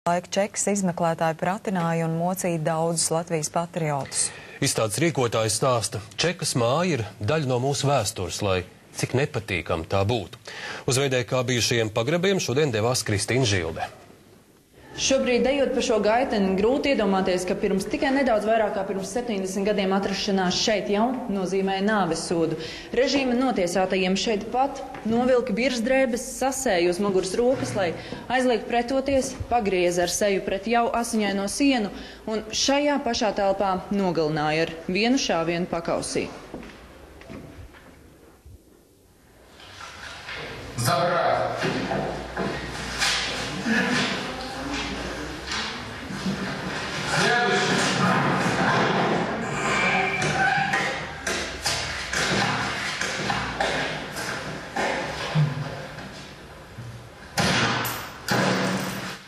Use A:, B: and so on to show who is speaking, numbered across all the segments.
A: Laika čekas izmeklētāji pratināja un mocīja daudzus Latvijas patriotus.
B: Izstādes rīkotājs stāsta, Čekas māja ir daļa no mūsu vēstures, lai cik nepatīkam tā būtu. Uz VDK bijušajiem pagrabiem šodien devās Kristīna Žilde.
C: Šobrīd, ejot pa šo gaiteni, grūti iedomāties, ka pirms tikai nedaudz vairāk kā pirms 70 gadiem atrašanās šeit jau nozīmēja nāvesodu. Režīma notiesātajiem šeit pat novilka virsdrēbes, sasēja uz muguras rokas, lai aizliegtu pretoties, pagrieza ar seju pret jau asiņaino sienu un šajā pašā telpā nogalināja ar vienu šāvienu pakausī.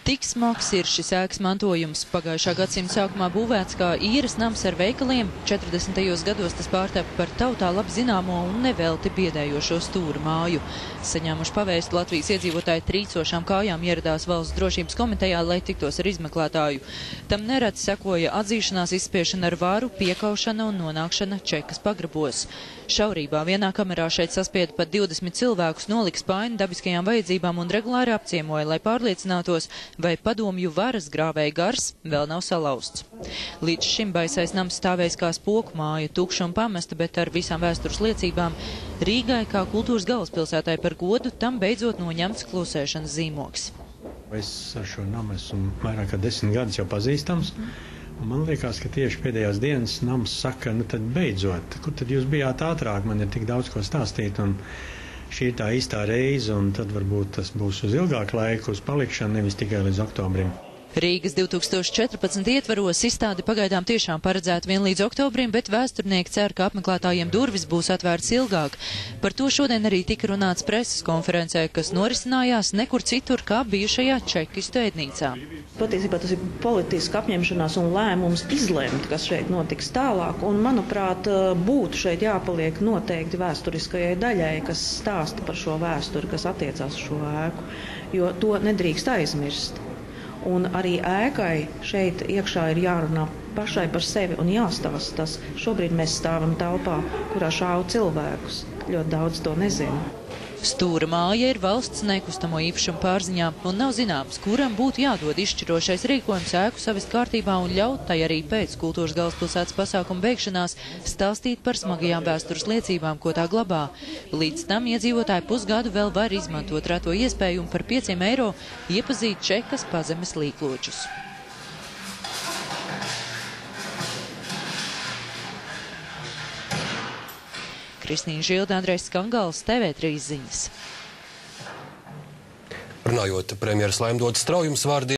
C: Tik smags ir šis ēkas mantojums. Pagājušā gadsimta sākumā būvēts kā īres nams ar veikaliem. 40. gados tas pārtapa par tautā labi zināmo un nevelti biedējošo stūra māju. Saņēmuši pavēstu Latvijas iedzīvotāji trīcošām kājām ieradās Valsts drošības komitejā, lai tiktos ar izmeklētāju. Tam nereti sekoja atzīšanās, izspiešana ar varu, piekaušana un nonākšana Čekas pagrabos. Šaurībā vienā kamerā šeit saspieda pat 20 cilvēkus, nolika spaini dabiskajām vajadzībām un regulāri apciemoja, lai pārliecinātos, vai padomju varas grāvēja gars vēl nav salauzts. Līdz šim baisais nams stāvējis kā spoku māja, tukša un pamesta, bet ar visām vēstures liecībām Rīgai kā kultūras galvaspilsētai par godu tam beidzot noņemts klusēšanas zīmogs.
D: Es ar šo namu esmu vairāk kā 10 gadus jau pazīstams. Man liekas, ka tieši pēdējās dienas nams saka, nu tad beidzot, kur tad jūs bijāt ātrāk, man ir tik daudz ko stāstīt, un šī ir tā īstā reize, un tad varbūt tas būs uz ilgāku laiku, uz palikšanu, nevis tikai līdz oktobrim.
C: Rīgas 2014 ietvaros izstādi pagaidām tiešām paredzēta vien līdz oktobrim, bet vēsturnieki cer, ka apmeklētājiem durvis būs atvērts ilgāk. Par to šodien arī tika runāts preses konferencē, kas norisinājās nekur citur kā bijušajā Čekistu ēdnīcā.
E: Patiesībā tas ir politiska apņemšanās un lēmums izlemt, kas šeit notiks tālāk, un, manuprāt, būtu šeit jāpaliek noteikti vēsturiskajai daļai, kas stāsta par šo vēsturi, kas attiecās uz šo ēku, jo to nedrīkst aizmirst. Un arī ēkai šeit iekšā ir jārunā pašai par sevi un jāstāsta tas. Šobrīd mēs stāvam telpā, kurā šāva cilvēkus. Ļoti daudz to nezinu.
C: Stūra māja ir valsts nekustamo īpašumu pārziņā un nav zināms, kuram būtu jādod izšķirošais rīkojums ēku savest kārtībā un ļaut tai arī pēc kultūras galvaspilsētas pasākuma beigšanās stāstīt par smagajām vēstures liecībām, ko tā glabā. Līdz tam iedzīvotāji pusgadu vēl var izmantot reto iespēju un par 5 eiro iepazīt Čekas pazemes līkločus. Kristīna Žilde, Andrejs Skangals, TV3 ziņas.
B: Runājot premjeras Laimdotas straujums vārdi.